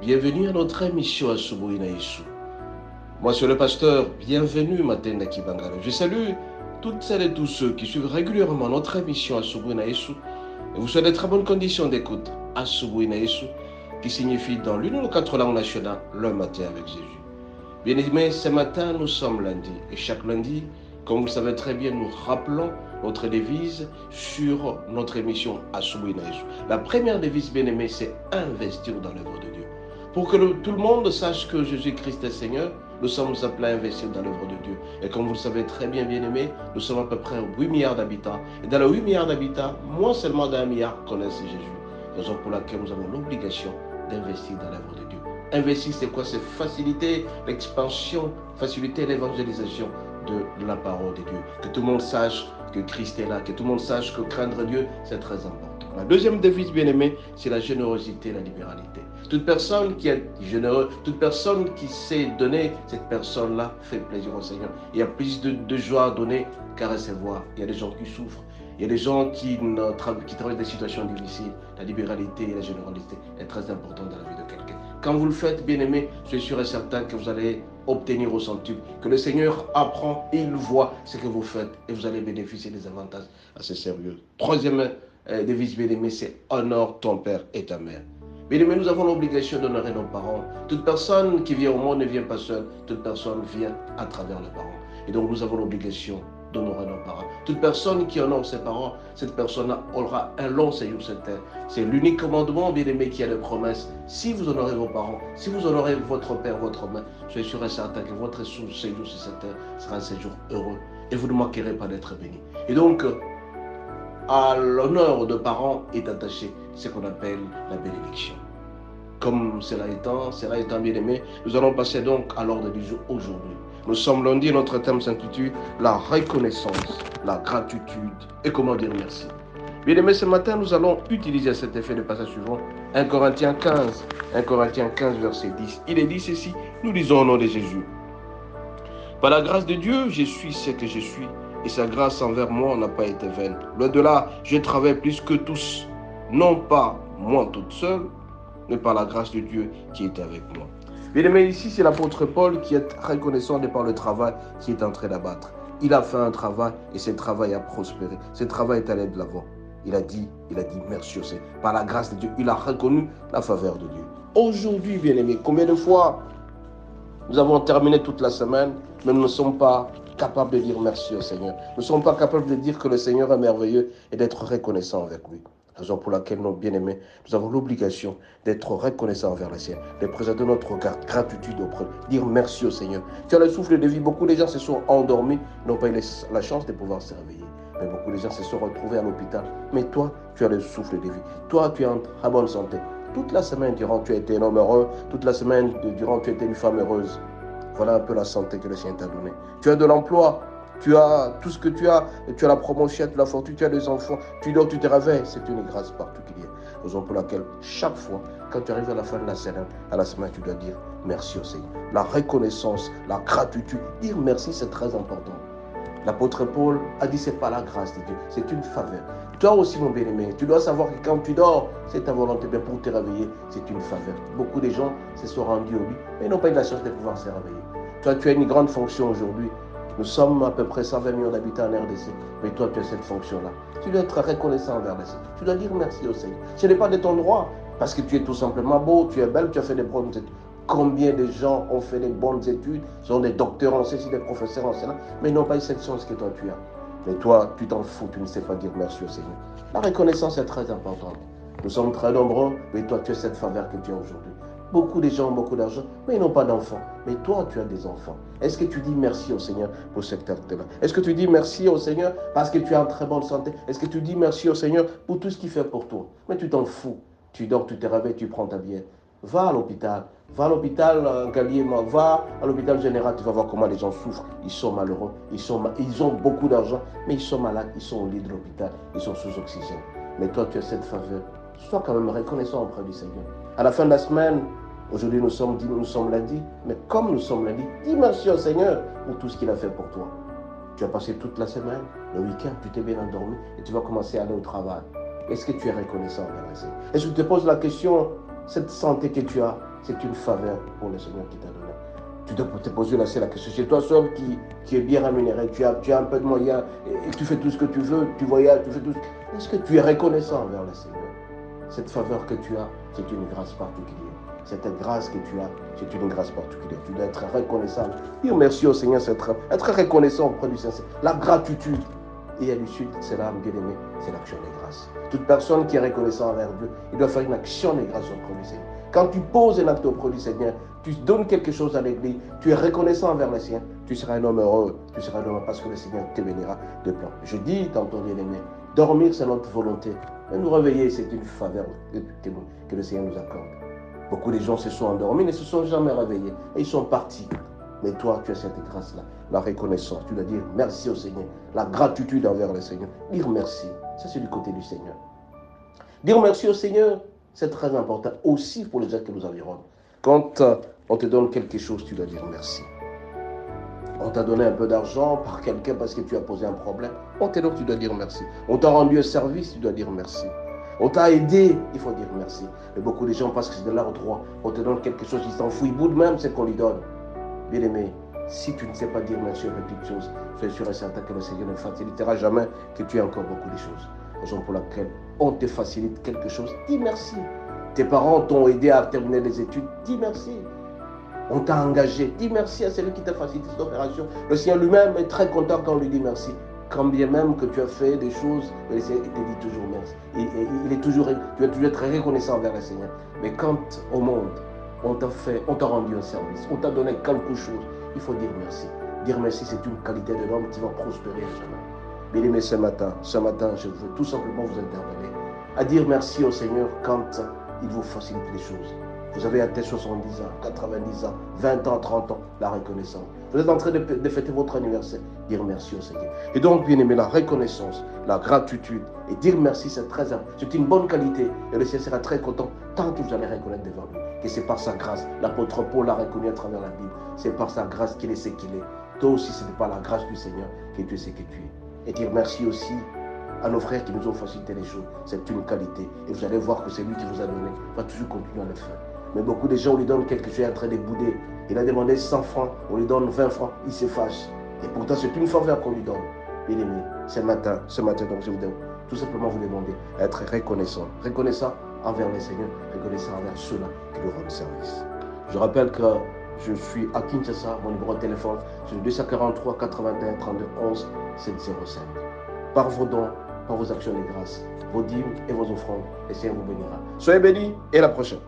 Bienvenue à notre émission à Asubuhi na Yesu. Moi, c'est le pasteur. Bienvenue, Matenda Kibangala. Je salue toutes celles et tous ceux qui suivent régulièrement notre émission à Asubuhi na Yesu. Et vous souhaite de très bonnes conditions d'écoute à Asubuhi na Yesu, qui signifie dans l'une ou quatre langues nationales, le matin avec Jésus. Bien aimés, ce matin, nous sommes lundi. Et chaque lundi, comme vous le savez très bien, nous rappelons notre devise sur notre émission Asubuhi na Yesu. La première devise, bien aimée, c'est investir dans l'œuvre de Dieu. Pour que tout le monde sache que Jésus-Christ est Seigneur, nous sommes appelés à investir dans l'œuvre de Dieu. Et comme vous le savez très bien, bien aimés, nous sommes à peu près 8 milliards d'habitants. Et dans les 8 milliards d'habitants, moins seulement d'1 milliard connaissent Jésus. Raison pour laquelle nous avons l'obligation d'investir dans l'œuvre de Dieu. Investir, c'est quoi? C'est faciliter l'expansion, faciliter l'évangélisation de la parole de Dieu. Que tout le monde sache que Christ est là, que tout le monde sache que craindre Dieu, c'est très important. La deuxième devise, bien aimée, c'est la générosité et la libéralité. Toute personne qui est généreuse, toute personne qui sait donner, cette personne-là fait plaisir au Seigneur. Il y a plus de joie à donner qu'à recevoir. Il y a des gens qui souffrent. Il y a des gens qui traversent des situations difficiles. La libéralité et la générosité est très importante dans la vie de quelqu'un. Quand vous le faites, bien aimé, je suis sûr et certain que vous allez obtenir au centuple, que le Seigneur apprend et il voit ce que vous faites et vous allez bénéficier des avantages assez sérieux. Troisième devise, bien aimé, c'est honore ton père et ta mère. Bien aimé, nous avons l'obligation d'honorer nos parents. Toute personne qui vient au monde ne vient pas seule, toute personne vient à travers les parents. Et donc nous avons l'obligation d'honorer nos parents. Toute personne qui honore ses parents, cette personne-là aura un long séjour sur terre. C'est l'unique commandement, bien aimé, qui a des promesses. Si vous honorez vos parents, si vous honorez votre père, votre mère, soyez sûr et certain que votre séjour sur cette terre sera un séjour heureux. Et vous ne manquerez pas d'être béni. Et donc, à l'honneur de parents est attaché ce qu'on appelle la bénédiction. Comme cela étant bien aimé, nous allons passer donc à l'ordre du jour aujourd'hui. Nous sommes lundi, notre thème s'intitule la reconnaissance, la gratitude et comment dire merci. Bien aimé, ce matin, nous allons utiliser cet effet de passage suivant, 1 Corinthiens 15, verset 10. Il est dit ceci, nous lisons au nom de Jésus. Par la grâce de Dieu, je suis ce que je suis, et sa grâce envers moi n'a pas été vaine. Loin de là, je travaille plus que tous, non pas moi toute seule, mais par la grâce de Dieu qui est avec moi. Bien aimé, ici, c'est l'apôtre Paul qui est reconnaissant de par le travail qu'il est en train d'abattre. Il a fait un travail et ce travail a prospéré. Ce travail est allé de l'avant. Il a dit merci au Seigneur. Par la grâce de Dieu, il a reconnu la faveur de Dieu. Aujourd'hui, bien aimé, combien de fois nous avons terminé toute la semaine, mais nous ne sommes pas capables de dire merci au Seigneur. Nous ne sommes pas capables de dire que le Seigneur est merveilleux et d'être reconnaissant avec lui. Raison pour laquelle, nos bien-aimés, nous avons l'obligation d'être reconnaissants envers le Seigneur, de présenter notre gratitude auprès, dire merci au Seigneur. Tu as le souffle de vie, beaucoup de gens se sont endormis, n'ont pas eu la chance de pouvoir se réveiller. Mais beaucoup de gens se sont retrouvés à l'hôpital. Mais toi, tu as le souffle de vie. Toi, tu es en très bonne santé. Toute la semaine durant, tu as été un homme heureux. Toute la semaine durant, tu as été une femme heureuse. Voilà un peu la santé que le Seigneur t'a donnée. Tu as de l'emploi. Tu as tout ce que tu as la promotion, tu as la fortune, tu as des enfants, tu dors, tu te réveilles, c'est une grâce particulière. Raison pour laquelle, chaque fois, quand tu arrives à la fin de la semaine, tu dois dire merci au Seigneur. La reconnaissance, la gratitude, dire merci, c'est très important. L'apôtre Paul a dit, c'est pas la grâce de Dieu, c'est une faveur. Toi aussi, mon bien-aimé, tu dois savoir que quand tu dors, c'est ta volonté, bien pour te réveiller, c'est une faveur. Beaucoup de gens se sont rendus au lit, mais n'ont pas eu la chance de pouvoir se réveiller. Toi, tu as une grande fonction aujourd'hui. Nous sommes à peu près 120 millions d'habitants en RDC, mais toi, tu as cette fonction-là. Tu dois être reconnaissant envers le Seigneur. Tu dois dire merci au Seigneur. Ce n'est pas de ton droit, parce que tu es tout simplement beau, tu es belle, tu as fait des bonnes études. Combien de gens ont fait des bonnes études, sont des docteurs en ceci, des professeurs en cela, mais n'ont pas eu cette chance que toi, tu as. Mais toi, tu t'en fous, tu ne sais pas dire merci au Seigneur. La reconnaissance est très importante. Nous sommes très nombreux, mais toi, tu as cette faveur que tu as aujourd'hui. Beaucoup de gens ont beaucoup d'argent, mais ils n'ont pas d'enfants. Mais toi, tu as des enfants. Est-ce que tu dis merci au Seigneur pour cette terre-là? Est-ce que tu dis merci au Seigneur parce que tu as une très bonne santé? Est-ce que tu dis merci au Seigneur pour tout ce qu'il fait pour toi? Mais tu t'en fous. Tu dors, tu te réveilles, tu prends ta bière. Va à l'hôpital. Va à l'hôpital Gallier, va à l'hôpital général, tu vas voir comment les gens souffrent. Ils sont malheureux, ils ont beaucoup d'argent, mais ils sont malades, ils sont au lit de l'hôpital, ils sont sous oxygène. Mais toi, tu as cette faveur. Sois quand même reconnaissant auprès du Seigneur. À la fin de la semaine, aujourd'hui nous sommes lundi, mais comme nous sommes lundi, dis merci au Seigneur pour tout ce qu'il a fait pour toi. Tu as passé toute la semaine, le week-end, tu t'es bien endormi et tu vas commencer à aller au travail. Est-ce que tu es reconnaissant envers le Seigneur? Est-ce que tu te poses la question, cette santé que tu as, c'est une faveur pour le Seigneur qui t'a donné. Tu dois te poser la question. C'est toi seul qui est bien rémunéré, tu as un peu de moyens et tu fais tout ce que tu veux, tu voyages, tu fais tout. Est-ce que tu es reconnaissant envers le Seigneur? Cette faveur que tu as, c'est une grâce particulière. Cette grâce que tu as, c'est une grâce particulière. Tu dois être reconnaissant. Dire merci au Seigneur, c'est être reconnaissant auprès du Seigneur. La gratitude. Et à l'issue de cela, bien aimé, c'est l'action des grâces. Toute personne qui est reconnaissante envers Dieu, il doit faire une action des grâces auprès du Seigneur. Quand tu poses un acte auprès du Seigneur, tu donnes quelque chose à l'église, tu es reconnaissant envers le Seigneur, tu seras un homme heureux, tu seras un homme parce que le Seigneur te bénira de plein. Je dis tantôt, bien aimé, dormir c'est notre volonté, mais nous réveiller c'est une faveur que le Seigneur nous accorde. Beaucoup de gens se sont endormis, ne se sont jamais réveillés et ils sont partis. Mais toi, tu as cette grâce-là, la reconnaissance. Tu dois dire merci au Seigneur, la gratitude envers le Seigneur. Dire merci, ça c'est du côté du Seigneur. Dire merci au Seigneur, c'est très important aussi pour les gens qui nous environnent. Quand on te donne quelque chose, tu dois dire merci. On t'a donné un peu d'argent par quelqu'un parce que tu as posé un problème. On te donne, tu dois dire merci. On t'a rendu un service, tu dois dire merci. On t'a aidé, il faut dire merci. Mais beaucoup de gens pensent que c'est de leur droit. On te donne quelque chose, ils s'en foutent, ils boudent même ce qu'on lui donne. Bien-aimé, si tu ne sais pas dire merci aux petites choses, sois sûr et certain que le Seigneur ne facilitera jamais que tu aies encore beaucoup de choses. Raison pour laquelle on te facilite quelque chose, dis merci. Tes parents t'ont aidé à terminer les études, dis merci. On t'a engagé, dis merci à celui qui t'a facilité cette opération. Le Seigneur lui-même est très content quand on lui dit merci. Quand bien même que tu as fait des choses, le Seigneur te dit toujours merci. Tu vas toujours être reconnaissant envers le Seigneur. Mais quand au monde, on t'a rendu un service, on t'a donné quelque chose, il faut dire merci. Dire merci, c'est une qualité de l'homme qui va prospérer jamais. Bien aimé, ce matin, je veux tout simplement vous interpeller à dire merci au Seigneur quand il vous facilite les choses. Vous avez atteint 70 ans, 90 ans, 20 ans, 30 ans, la reconnaissance. Vous êtes en train de fêter votre anniversaire, dire merci au Seigneur. Et donc, bien aimé, la reconnaissance, la gratitude et dire merci, c'est très important. C'est une bonne qualité et le Seigneur sera très content tant que vous allez reconnaître devant lui. Que c'est par sa grâce. L'apôtre Paul l'a reconnu à travers la Bible. C'est par sa grâce qu'il est ce qu'il est. Toi aussi, ce n'est pas la grâce du Seigneur que tu es ce que tu es. Et dire merci aussi à nos frères qui nous ont facilité les choses. C'est une qualité. Et vous allez voir que celui qui vous a donné va toujours continuer à le faire. Mais beaucoup de gens, on lui donne quelque chose, il est en train de bouder. Il a demandé 100 francs, on lui donne 20 francs, il se fâche. Et pourtant, c'est une faveur qu'on lui donne. Bien aimé, ce matin, donc je voudrais tout simplement vous demander à être reconnaissant. Reconnaissant envers le Seigneur, reconnaissant envers ceux-là qui lui rendent service. Je rappelle que je suis à Kinshasa, mon numéro de téléphone, c'est le 243 81 32 11 705. Par vos dons, par vos actions de grâce, vos dîmes et vos offrandes, le Seigneur vous bénira. Soyez bénis et à la prochaine.